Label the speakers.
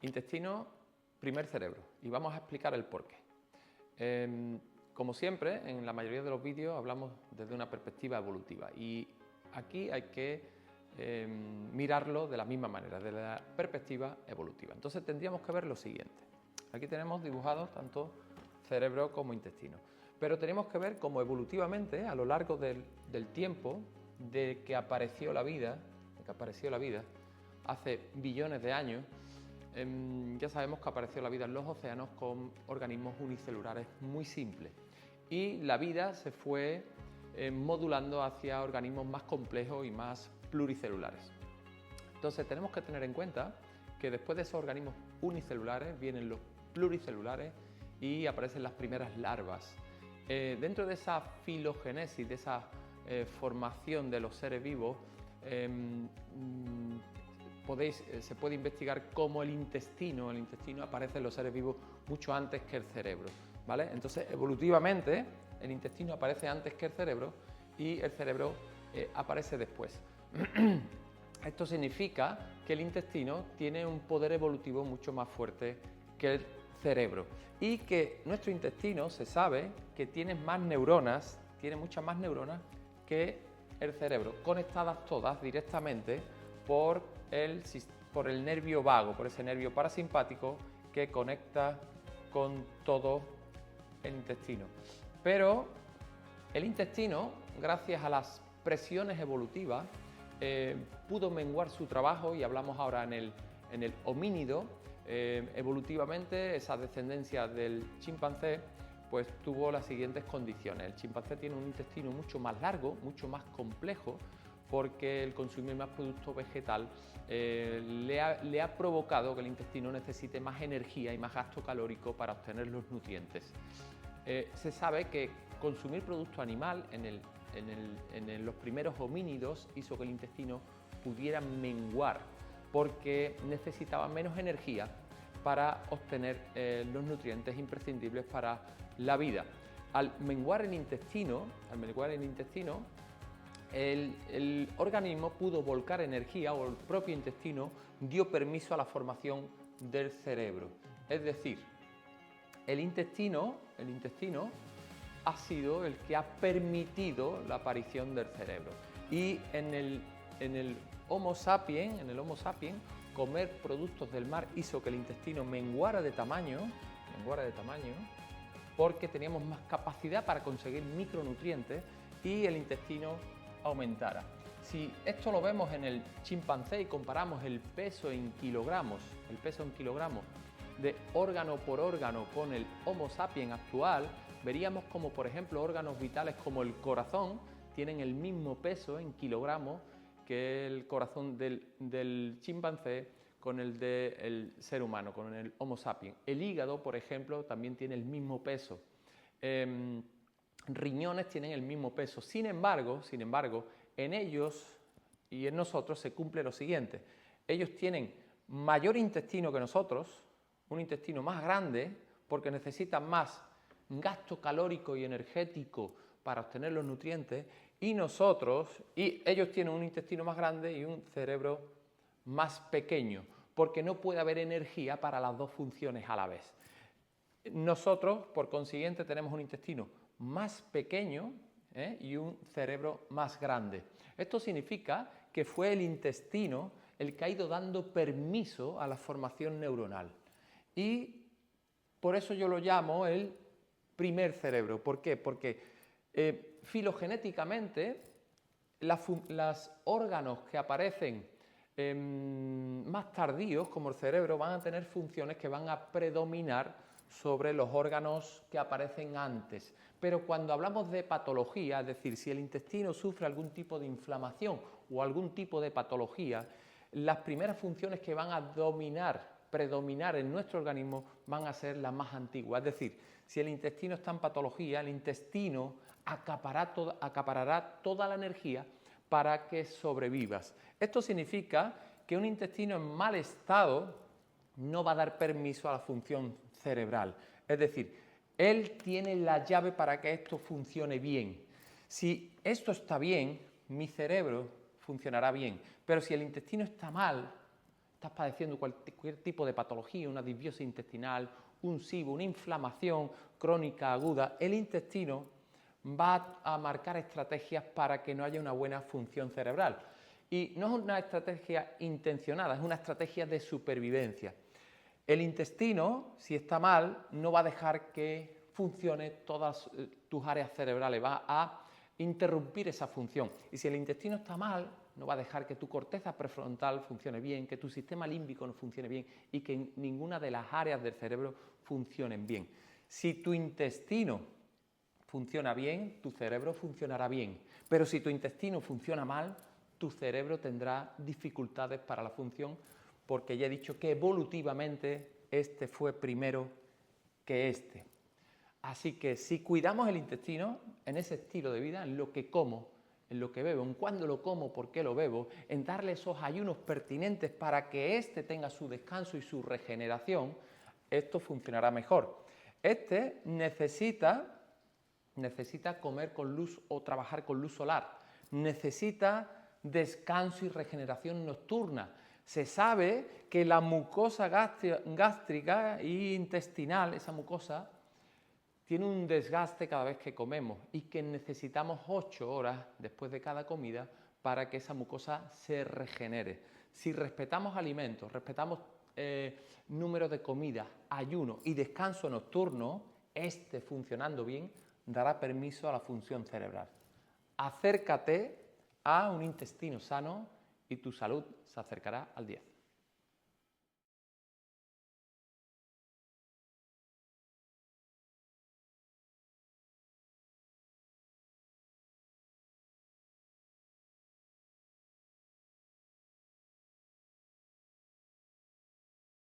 Speaker 1: Intestino, primer cerebro, y vamos a explicar el porqué. Como siempre, en la mayoría de los vídeos hablamos desde una perspectiva evolutiva y aquí hay que mirarlo de la misma manera, desde la perspectiva evolutiva. Entonces tendríamos que ver lo siguiente. Aquí tenemos dibujados tanto cerebro como intestino, pero tenemos que ver cómo evolutivamente a lo largo del tiempo de que apareció la vida, hace billones de años, ya sabemos que apareció la vida en los océanos con organismos unicelulares muy simples y la vida se fue modulando hacia organismos más complejos y más pluricelulares. Entonces tenemos que tener en cuenta que después de esos organismos unicelulares vienen los pluricelulares y aparecen las primeras larvas. Dentro de esa filogénesis, de esa formación de los seres vivos, se puede investigar cómo el intestino aparece en los seres vivos mucho antes que el cerebro, ¿vale? Entonces, evolutivamente, el intestino aparece antes que el cerebro y el cerebro aparece después. Esto significa que el intestino tiene un poder evolutivo mucho más fuerte que el cerebro y que nuestro intestino se sabe que tiene muchas más neuronas que el cerebro, conectadas todas directamente por el nervio vago, por ese nervio parasimpático que conecta con todo el intestino. Pero el intestino, gracias a las presiones evolutivas, pudo menguar su trabajo y hablamos ahora en el homínido. Evolutivamente, esa descendencia del chimpancé pues tuvo las siguientes condiciones. El chimpancé tiene un intestino mucho más largo, mucho más complejo, porque el consumir más producto vegetal le ha provocado que el intestino necesite más energía y más gasto calórico para obtener los nutrientes. Se sabe que consumir producto animal en los primeros homínidos hizo que el intestino pudiera menguar, porque necesitaba menos energía para obtener los nutrientes imprescindibles para la vida. Al menguar el intestino, el organismo pudo volcar energía, o el propio intestino dio permiso a la formación del cerebro. Es decir, el intestino ha sido el que ha permitido la aparición del cerebro. Y en el Homo sapiens, comer productos del mar hizo que el intestino menguara de tamaño, porque teníamos más capacidad para conseguir micronutrientes y el intestino aumentara. Si esto lo vemos en el chimpancé y comparamos el peso en kilogramos de órgano por órgano con el Homo sapiens actual, veríamos como, por ejemplo, órganos vitales como el corazón tienen el mismo peso en kilogramos que el corazón del chimpancé con el del ser humano, con el Homo sapiens. El hígado, por ejemplo, también tiene el mismo peso. Riñones tienen el mismo peso. Sin embargo, en ellos y en nosotros se cumple lo siguiente. Ellos tienen mayor intestino que nosotros, un intestino más grande, porque necesitan más gasto calórico y energético para obtener los nutrientes, y ellos tienen un intestino más grande y un cerebro más pequeño, porque no puede haber energía para las dos funciones a la vez. Nosotros, por consiguiente, tenemos un intestino más pequeño y un cerebro más grande. Esto significa que fue el intestino el que ha ido dando permiso a la formación neuronal. Y por eso yo lo llamo el primer cerebro. ¿Por qué? Porque filogenéticamente los órganos que aparecen más tardíos, como el cerebro, van a tener funciones que van a predominar sobre los órganos que aparecen antes. Pero cuando hablamos de patología, es decir, si el intestino sufre algún tipo de inflamación o algún tipo de patología, las primeras funciones que van a predominar en nuestro organismo van a ser las más antiguas. Es decir, si el intestino está en patología, el intestino acaparará toda la energía para que sobrevivas. Esto significa que un intestino en mal estado no va a dar permiso a la función cerebral. Es decir, él tiene la llave para que esto funcione bien. Si esto está bien, mi cerebro funcionará bien. Pero si el intestino está mal, estás padeciendo cualquier tipo de patología, una disbiosis intestinal, un SIBO, una inflamación crónica aguda, el intestino va a marcar estrategias para que no haya una buena función cerebral. Y no es una estrategia intencionada, es una estrategia de supervivencia. El intestino, si está mal, no va a dejar que funcione todas tus áreas cerebrales, va a interrumpir esa función. Y si el intestino está mal, no va a dejar que tu corteza prefrontal funcione bien, que tu sistema límbico no funcione bien y que ninguna de las áreas del cerebro funcionen bien. Si tu intestino funciona bien, tu cerebro funcionará bien. Pero si tu intestino funciona mal, tu cerebro tendrá dificultades para la función, porque ya he dicho que evolutivamente este fue primero que este. Así que si cuidamos el intestino en ese estilo de vida, en lo que como, en lo que bebo, en cuándo lo como, por qué lo bebo, en darle esos ayunos pertinentes para que éste tenga su descanso y su regeneración, esto funcionará mejor. Este necesita comer con luz o trabajar con luz solar, necesita descanso y regeneración nocturna. Se sabe que la mucosa gástrica e intestinal, esa mucosa, tiene un desgaste cada vez que comemos y que necesitamos 8 horas después de cada comida para que esa mucosa se regenere. Si respetamos alimentos, respetamos número de comidas, ayuno y descanso nocturno, este funcionando bien dará permiso a la función cerebral. Acércate a un intestino sano y tu salud se acercará al 10.